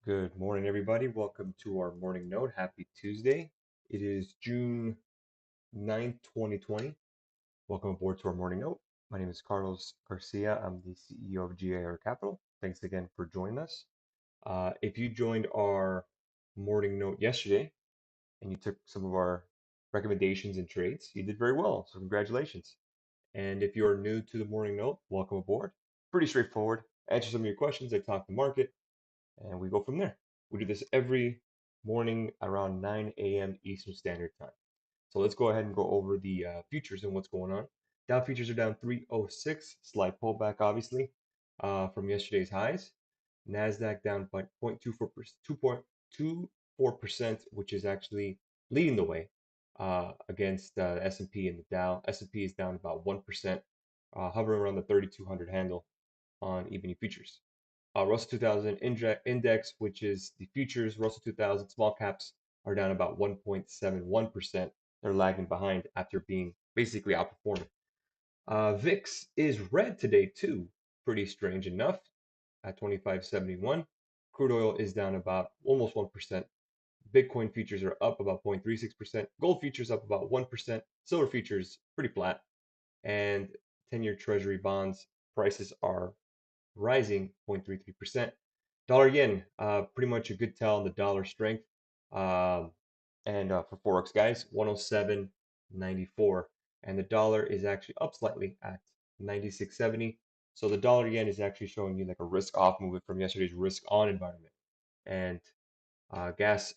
Good morning, everybody. Welcome to our morning note. Happy Tuesday. It is June 9th, 2020. Welcome aboard to our morning note. My name is Carlos Garcia. I'm the CEO of GAR Capital. Thanks again for joining us. If you joined our morning note yesterday and you took some of our recommendations and trades, you did very well. So, congratulations. And if you're new to the morning note, welcome aboard. Pretty straightforward. Answer some of your questions. I talk the market and we go from there. We do this every morning around 9 a.m. Eastern Standard Time. So let's go ahead and go over the futures and what's going on. Dow futures are down 306, slight pullback obviously from yesterday's highs. Nasdaq down by 2.24%, which is actually leading the way against the S&P and the Dow. S&P is down about 1%, hovering around the 3,200 handle on evening futures. Russell 2000 index, which is the futures, Russell 2000 small caps are down about 1.71%. They're lagging behind after being basically outperforming. VIX is red today too, pretty strange enough, at 25.71. Crude oil is down about almost 1%. Bitcoin futures are up about 0.36%. Gold futures up about 1%. Silver futures pretty flat. And 10-year Treasury bonds prices are rising 0.33%. Dollar yen, pretty much a good tell on the dollar strength. Um, and for Forex guys, 107.94. And the dollar is actually up slightly at 96.70. So the dollar yen is actually showing you like a risk off movement from yesterday's risk on environment. And uh, gas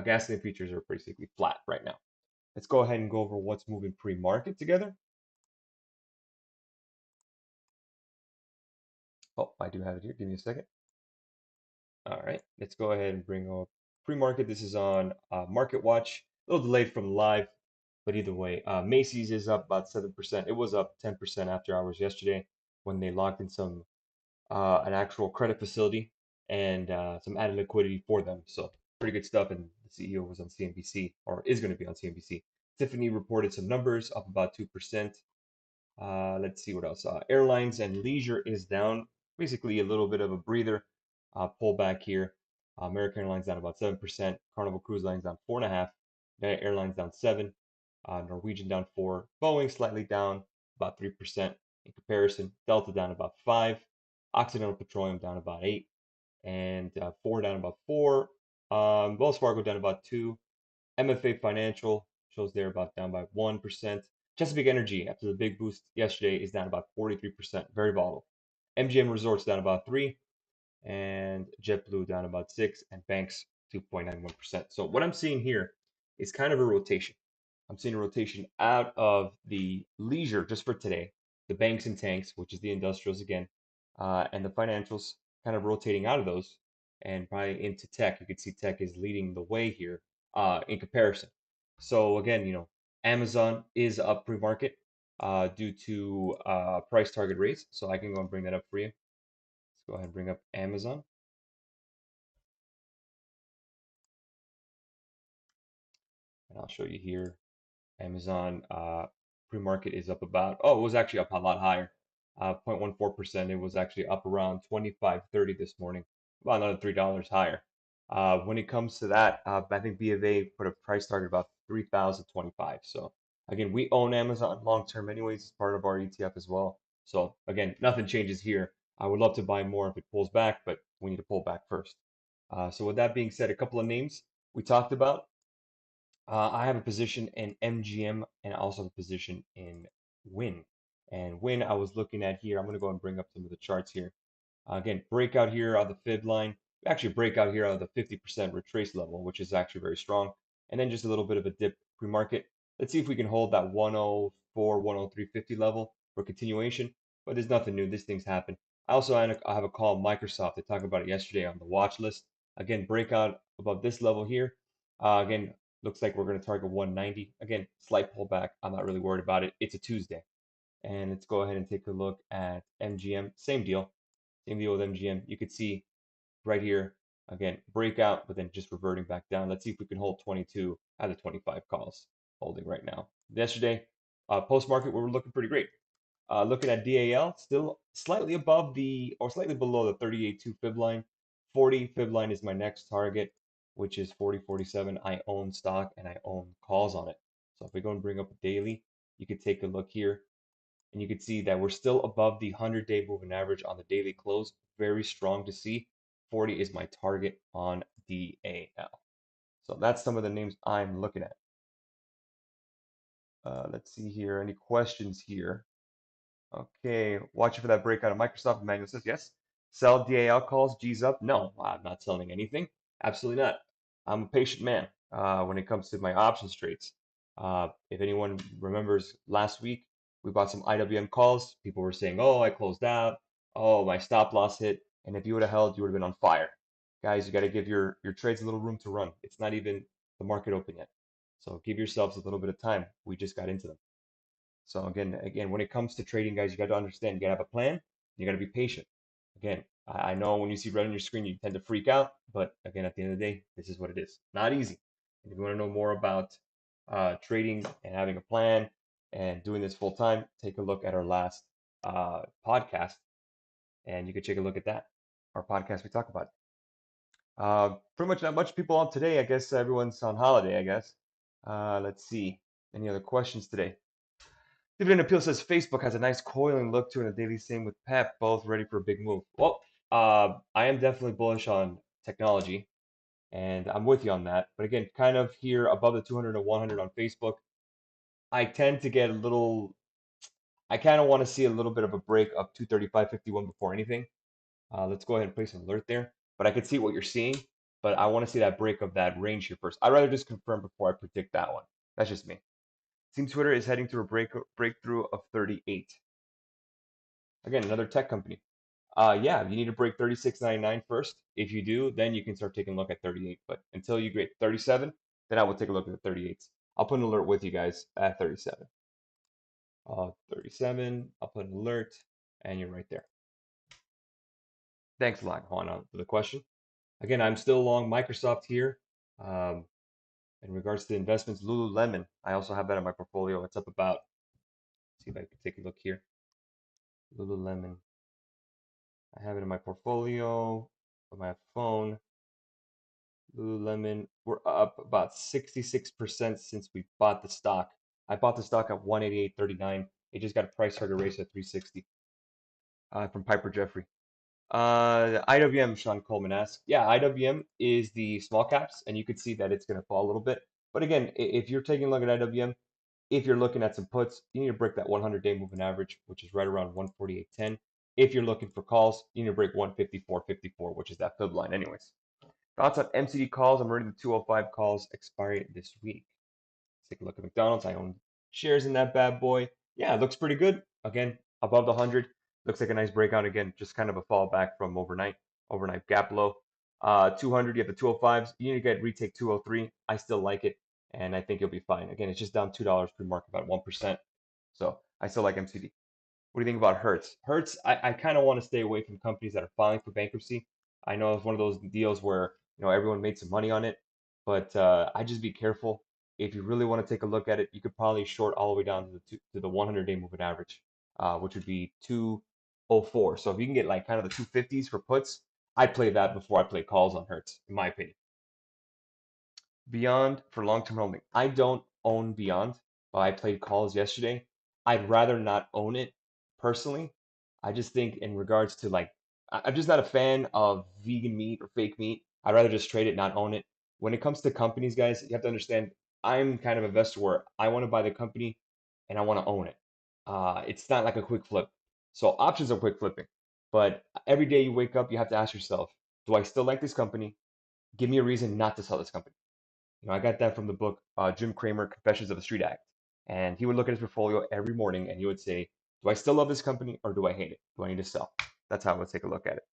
gasoline futures are basically flat right now. Let's go ahead and go over what's moving pre-market together. Oh, I do have it here. Give me a second. All right, let's go ahead and bring up pre-market. This is on Market Watch. A little delayed from live, but either way, Macy's is up about 7%. It was up 10% after hours yesterday when they locked in some an actual credit facility and some added liquidity for them. So pretty good stuff. And the CEO was on CNBC or is going to be on CNBC. Tiffany reported some numbers up about 2%. Let's see what else. Airlines and leisure is down, basically a little bit of a breather, pullback here. American Airlines down about 7%. Carnival Cruise Lines down 4.5%. United Airlines down 7%. Norwegian down 4%. Boeing slightly down about 3% in comparison. Delta down about 5%. Occidental Petroleum down about 8%. And Ford down about 4%. Wells Fargo down about 2%. MFA Financial shows they're about down by 1%. Chesapeake Energy, after the big boost yesterday, is down about 43%, very volatile. MGM Resorts down about 3%, and JetBlue down about 6%, and Banks 2.91%. So what I'm seeing here is kind of a rotation. I'm seeing a rotation out of the leisure just for today, the banks and tanks, which is the industrials again, and the financials kind of rotating out of those and probably into tech. You can see tech is leading the way here in comparison. So again, Amazon is up pre-market due to price target raise. So I can go and bring that up for you. Let's go ahead and bring up Amazon, and I'll show you here. Amazon pre-market is up about, oh, it was actually up a lot higher, 0.14%. It was actually up around 25.30 this morning, about another $3 higher. When it comes to that, I think B of A put a price target about 3,025. So again, we own Amazon long term anyways, it's part of our ETF as well. So again, nothing changes here. I would love to buy more if it pulls back, but we need to pull back first. So with that being said, a couple of names we talked about. I have a position in MGM and also a position in Win. And Win, I was looking at here. I'm going to go and bring up some of the charts here. Again, breakout here on the fib line. Actually, breakout here on the 50% retrace level, which is actually very strong. And then just a little bit of a dip pre-market. Let's see if we can hold that 104, 103.50 level for continuation. But there's nothing new. These things happen. I also have a call on Microsoft. I talked about it yesterday on the watch list. Again, breakout above this level here. Again, looks like we're going to target 190. Again, slight pullback. I'm not really worried about it. It's a Tuesday. And let's go ahead and take a look at MGM. Same deal. Same deal with MGM. You could see right here, again, breakout, but then just reverting back down. Let's see if we can hold 22 out of 25 calls holding right now. Yesterday, post-market, we were looking pretty great. Looking at DAL, still slightly above the, or slightly below the 38.2 fib line. 40 fib line is my next target, which is 40.47. I own stock and I own calls on it. So if we go and bring up a daily, you could take a look here and you can see that we're still above the 100-day moving average on the daily close. Very strong to see. 40 is my target on DAL. So that's some of the names I'm looking at. Let's see here. Any questions here? Okay, watching for that breakout of Microsoft. Emmanuel says yes. Sell DAL calls, G's up. No, I'm not selling anything. Absolutely not. I'm a patient man when it comes to my options trades. If anyone remembers last week, we bought some IWM calls. People were saying, oh, I closed out. Oh, my stop loss hit. And if you would have held, you would have been on fire. Guys, you got to give your trades a little room to run. It's not even the market open yet. So give yourselves a little bit of time. We just got into them. So again, when it comes to trading, guys, you got to understand you got to have a plan. You got to be patient. Again, I know when you see red on your screen, you tend to freak out, but again, at the end of the day, this is what it is. Not easy. And if you want to know more about trading and having a plan and doing this full time, take a look at our last podcast, and you can take a look at that. Our podcast, we talk about it. Pretty much not much people on today. I guess everyone's on holiday, I guess. Let's see. Any other questions today? Dividend Appeal says Facebook has a nice coiling look to it, and a daily same with Pep, both ready for a big move. Well, I am definitely bullish on technology, and I'm with you on that. But again, kind of here above the 200 and 100 on Facebook, I tend to get a little, I kind of want to see a little bit of a break of 235.51 before anything. Let's go ahead and place an alert there. But I can see what you're seeing, but I want to see that break of that range here first. I'd rather just confirm before I predict that one. That's just me. Seems Twitter is heading through a breakthrough of 38. Again, another tech company. Yeah, you need to break 36.99 first. If you do, then you can start taking a look at 38. But until you get 37, then I will take a look at the 38s. I'll put an alert with you guys at 37. 37, I'll put an alert, and you're right there. Thanks a lot, Juan, for the question. Again, I'm still long Microsoft here. In regards to investments, Lululemon, I also have that in my portfolio. It's up about, see if I can take a look here. Lululemon. I have it in my portfolio on my phone. Lululemon, we're up about 66% since we bought the stock. I bought the stock at 188.39. It just got a price target raise at 360 from Piper Jeffrey. IWM, Sean Coleman asks. Yeah, IWM is the small caps, and you could see that it's going to fall a little bit. But again, if you're taking a look at IWM, if you're looking at some puts, you need to break that 100-day moving average, which is right around 148.10. If you're looking for calls, you need to break 154.54, which is that fib line anyways. Thoughts on MCD calls? I'm ready the 205 calls expiry this week. Let's take a look at McDonald's. I own shares in that bad boy. Yeah, it looks pretty good. Again, above the 100. Looks like a nice breakout again, just kind of a fallback from overnight gap low. 200, you have the 205s. You need to get retake 203. I still like it, and I think you'll be fine. Again, it's just down $2 pre-market, about 1%. So I still like MCD. What do you think about Hertz? Hertz, I kind of want to stay away from companies that are filing for bankruptcy. I know it's one of those deals where everyone made some money on it, but I just be careful. If you really want to take a look at it, you could probably short all the way down to the 100-day moving average, which would be 204. So if you can get like kind of the 250s for puts, I'd play that before I play calls on Hertz, in my opinion. Beyond for long-term holding. I don't own Beyond, but I played calls yesterday. I'd rather not own it personally. I just think in regards to like, I'm just not a fan of vegan meat or fake meat. I'd rather just trade it, not own it. When it comes to companies, guys, you have to understand, I'm kind of an investor where I want to buy the company and I want to own it. It's not like a quick flip. So options are quick flipping. But every day you wake up, you have to ask yourself, do I still like this company? Give me a reason not to sell this company. I got that from the book Jim Cramer, Confessions of a Street Addict. And he would look at his portfolio every morning and he would say, do I still love this company or do I hate it? Do I need to sell? That's how I would take a look at it.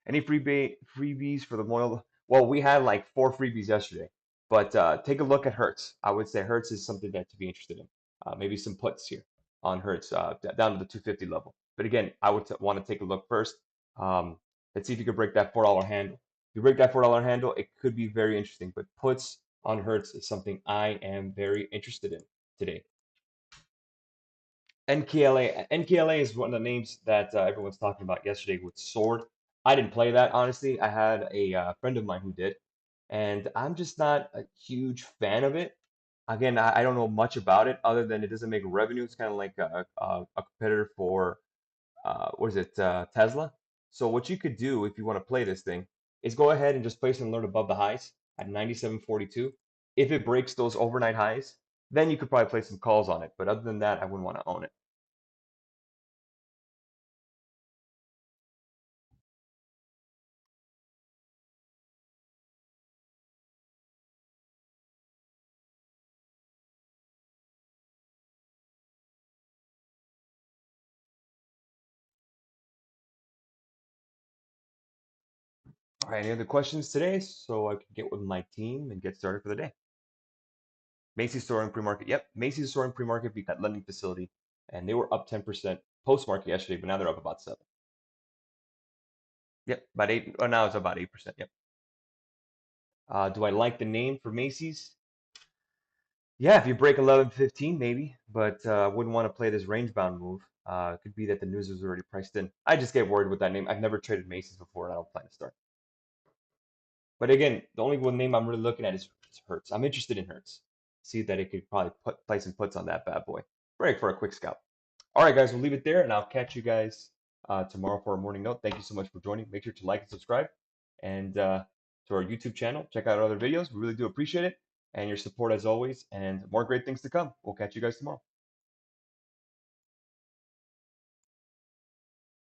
Any freebies for the loyal? Well, we had like 4 freebies yesterday, but take a look at Hertz. I would say Hertz is something that to be interested in. Maybe some puts here on Hertz down to the 250 level. But again, I would want to take a look first. Let's see if you could break that $4 handle. If you break that $4 handle, it could be very interesting. But puts on Hertz is something I am very interested in today. NKLA is one of the names that everyone's talking about yesterday with Sword. I didn't play that, honestly. I had a friend of mine who did, and I'm just not a huge fan of it. Again, I don't know much about it other than it doesn't make revenue. It's kind of like a competitor for what is it, Tesla. So what you could do if you want to play this thing is go ahead and just place an alert above the highs at 97.42. If it breaks those overnight highs, then you could probably place some calls on it. But other than that, I wouldn't want to own it. All right, any other questions today so I can get with my team and get started for the day? Macy's store and pre-market. Yep, Macy's store and pre-market beat that lending facility, and they were up 10% post-market yesterday, but now they're up about 7. Yep, about 8. Oh, now it's about 8%. Yep. Do I like the name for Macy's? Yeah, if you break 11.15, maybe, but I wouldn't want to play this range-bound move. It could be that the news is already priced in. I just get worried with that name. I've never traded Macy's before, and I don't plan to start. But again, the only one name I'm really looking at is Hertz. I'm interested in Hertz. See that it could probably play some puts on that bad boy. Break for a quick scout. All right, guys, we'll leave it there, and I'll catch you guys tomorrow for a morning note. Thank you so much for joining. Make sure to like and subscribe, and to our YouTube channel. Check out our other videos. We really do appreciate it, and your support as always, and more great things to come. We'll catch you guys tomorrow.